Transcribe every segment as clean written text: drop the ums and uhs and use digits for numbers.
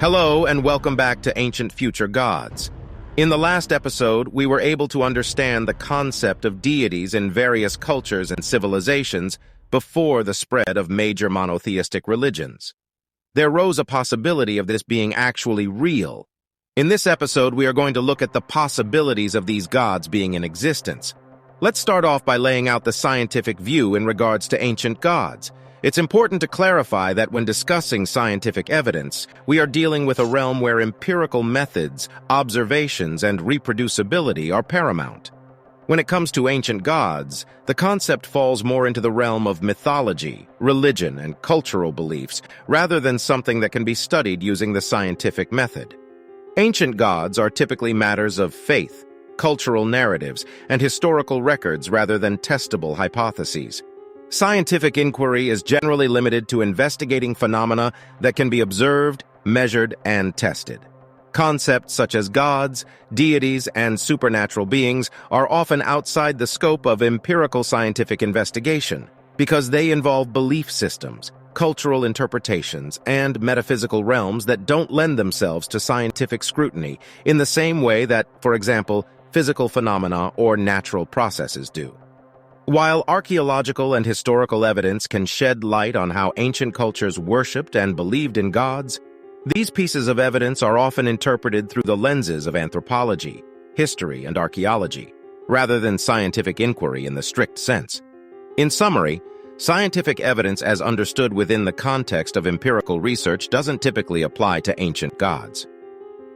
Hello and welcome back to Ancient Future Gods. In the last episode, we were able to understand the concept of deities in various cultures and civilizations before the spread of major monotheistic religions. There rose a possibility of this being actually real. In this episode, we are going to look at the possibilities of these gods being in existence. Let's start off by laying out the scientific view in regards to ancient gods. It's important to clarify that when discussing scientific evidence, we are dealing with a realm where empirical methods, observations, and reproducibility are paramount. When it comes to ancient gods, the concept falls more into the realm of mythology, religion, and cultural beliefs, rather than something that can be studied using the scientific method. Ancient gods are typically matters of faith, cultural narratives, and historical records rather than testable hypotheses. Scientific inquiry is generally limited to investigating phenomena that can be observed, measured, and tested. Concepts such as gods, deities, and supernatural beings are often outside the scope of empirical scientific investigation because they involve belief systems, cultural interpretations, and metaphysical realms that don't lend themselves to scientific scrutiny in the same way that, for example, physical phenomena or natural processes do. While archaeological and historical evidence can shed light on how ancient cultures worshipped and believed in gods, these pieces of evidence are often interpreted through the lenses of anthropology, history, and archaeology, rather than scientific inquiry in the strict sense. In summary, scientific evidence as understood within the context of empirical research doesn't typically apply to ancient gods.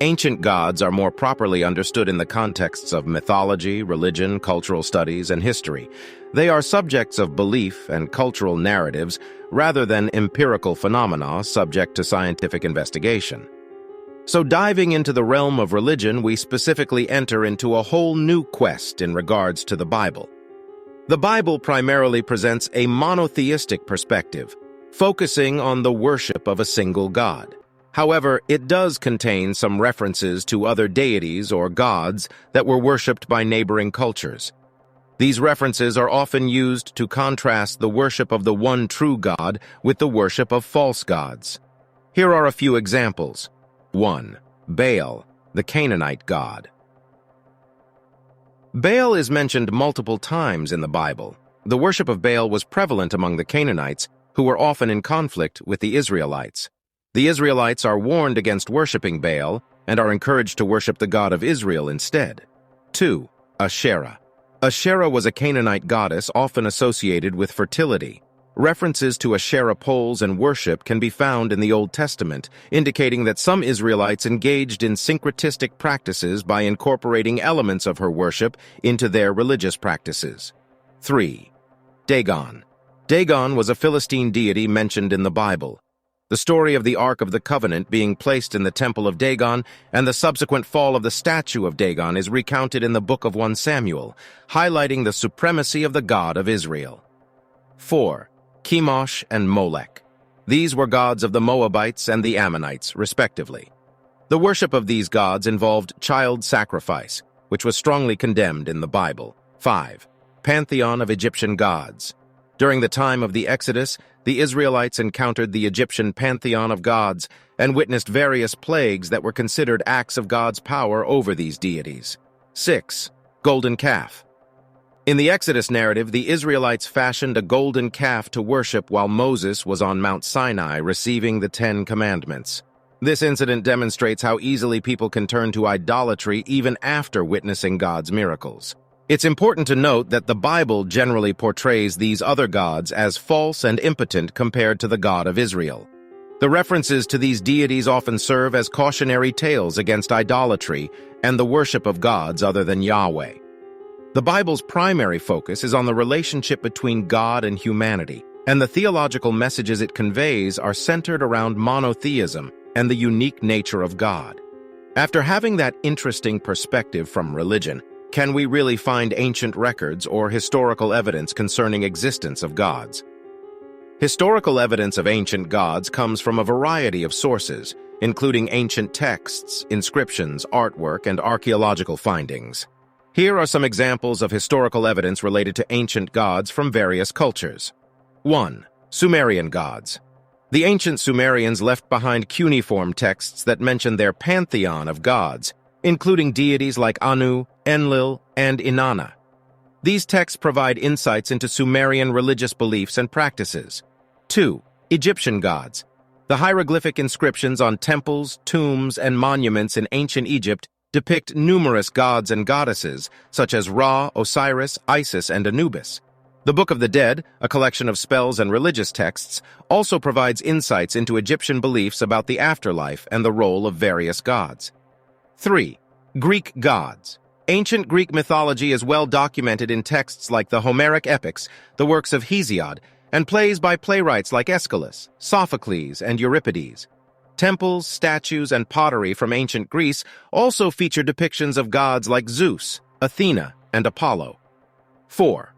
Ancient gods are more properly understood in the contexts of mythology, religion, cultural studies, and history. They are subjects of belief and cultural narratives rather than empirical phenomena subject to scientific investigation. So diving into the realm of religion, we specifically enter into a whole new quest in regards to the Bible. The Bible primarily presents a monotheistic perspective, focusing on the worship of a single God. However, it does contain some references to other deities or gods that were worshipped by neighboring cultures. These references are often used to contrast the worship of the one true God with the worship of false gods. Here are a few examples. 1. Baal, the Canaanite god. Baal is mentioned multiple times in the Bible. The worship of Baal was prevalent among the Canaanites, who were often in conflict with the Israelites. The Israelites are warned against worshiping Baal and are encouraged to worship the God of Israel instead. 2. Asherah. Asherah was a Canaanite goddess often associated with fertility. References to Asherah poles and worship can be found in the Old Testament, indicating that some Israelites engaged in syncretistic practices by incorporating elements of her worship into their religious practices. 3. Dagon. Dagon was a Philistine deity mentioned in the Bible. The story of the Ark of the Covenant being placed in the Temple of Dagon and the subsequent fall of the statue of Dagon is recounted in the book of 1 Samuel, highlighting the supremacy of the God of Israel. 4. Chemosh and Molech. These were gods of the Moabites and the Ammonites, respectively. The worship of these gods involved child sacrifice, which was strongly condemned in the Bible. 5. Pantheon of Egyptian gods. During the time of the Exodus, the Israelites encountered the Egyptian pantheon of gods and witnessed various plagues that were considered acts of God's power over these deities. 6. Golden calf. In the Exodus narrative, the Israelites fashioned a golden calf to worship while Moses was on Mount Sinai receiving the 10 Commandments. This incident demonstrates how easily people can turn to idolatry even after witnessing God's miracles. It's important to note that the Bible generally portrays these other gods as false and impotent compared to the God of Israel. The references to these deities often serve as cautionary tales against idolatry and the worship of gods other than Yahweh. The Bible's primary focus is on the relationship between God and humanity, and the theological messages it conveys are centered around monotheism and the unique nature of God. After having that interesting perspective from religion, can we really find ancient records or historical evidence concerning existence of gods? Historical evidence of ancient gods comes from a variety of sources, including ancient texts, inscriptions, artwork, and archaeological findings. Here are some examples of historical evidence related to ancient gods from various cultures. 1. Sumerian gods. The ancient Sumerians left behind cuneiform texts that mention their pantheon of gods, including deities like Anu, Enlil, and Inanna. These texts provide insights into Sumerian religious beliefs and practices. 2. Egyptian gods. The hieroglyphic inscriptions on temples, tombs, and monuments in ancient Egypt depict numerous gods and goddesses, such as Ra, Osiris, Isis, and Anubis. The Book of the Dead, a collection of spells and religious texts, also provides insights into Egyptian beliefs about the afterlife and the role of various gods. 3. Greek gods. Ancient Greek mythology is well documented in texts like the Homeric epics, the works of Hesiod, and plays by playwrights like Aeschylus, Sophocles, and Euripides. Temples, statues, and pottery from ancient Greece also feature depictions of gods like Zeus, Athena, and Apollo. 4.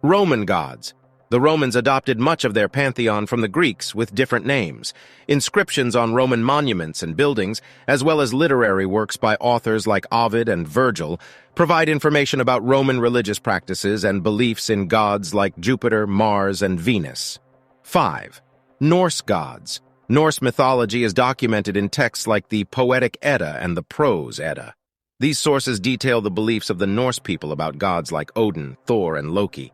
Roman gods. The Romans adopted much of their pantheon from the Greeks with different names. Inscriptions on Roman monuments and buildings, as well as literary works by authors like Ovid and Virgil, provide information about Roman religious practices and beliefs in gods like Jupiter, Mars, and Venus. 5. Norse gods. Norse mythology is documented in texts like the Poetic Edda and the Prose Edda. These sources detail the beliefs of the Norse people about gods like Odin, Thor, and Loki.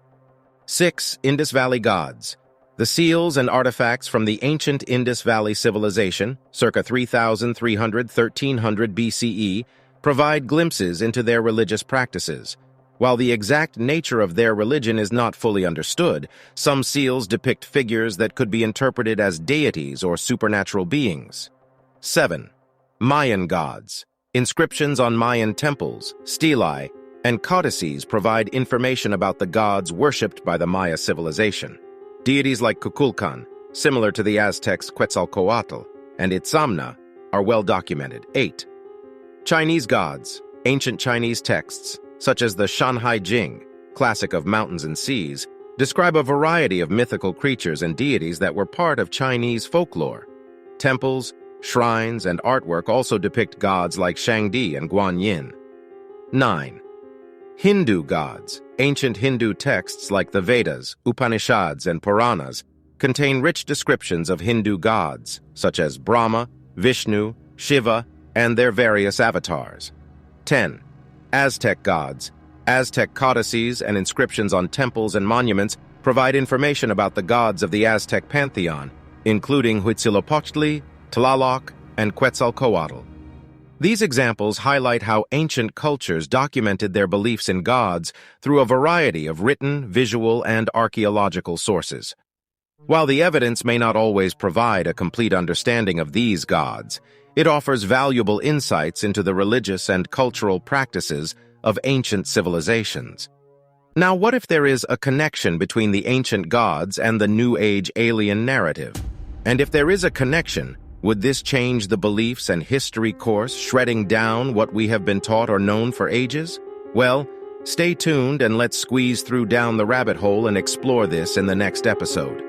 6. Indus Valley gods. The seals and artifacts from the ancient Indus Valley civilization, circa 3,300–1300 BCE, provide glimpses into their religious practices. While the exact nature of their religion is not fully understood, some seals depict figures that could be interpreted as deities or supernatural beings. 7. Mayan gods. Inscriptions on Mayan temples, stelae, and codices provide information about the gods worshipped by the Maya civilization. Deities like Kukulkan, similar to the Aztecs' Quetzalcoatl, and Itzamna, are well documented. 8. Chinese gods. Ancient Chinese texts, such as the Shanhai Jing, classic of mountains and seas, describe a variety of mythical creatures and deities that were part of Chinese folklore. Temples, shrines, and artwork also depict gods like Shangdi and Guanyin. 9. Hindu gods. Ancient Hindu texts like the Vedas, Upanishads, and Puranas contain rich descriptions of Hindu gods, such as Brahma, Vishnu, Shiva, and their various avatars. 10. Aztec gods. Aztec codices and inscriptions on temples and monuments provide information about the gods of the Aztec pantheon, including Huitzilopochtli, Tlaloc, and Quetzalcoatl. These examples highlight how ancient cultures documented their beliefs in gods through a variety of written, visual, and archaeological sources. While the evidence may not always provide a complete understanding of these gods, it offers valuable insights into the religious and cultural practices of ancient civilizations. Now, what if there is a connection between the ancient gods and the New Age alien narrative? And if there is a connection, would this change the beliefs and history course, shredding down what we have been taught or known for ages? Well, stay tuned and let's squeeze through down the rabbit hole and explore this in the next episode.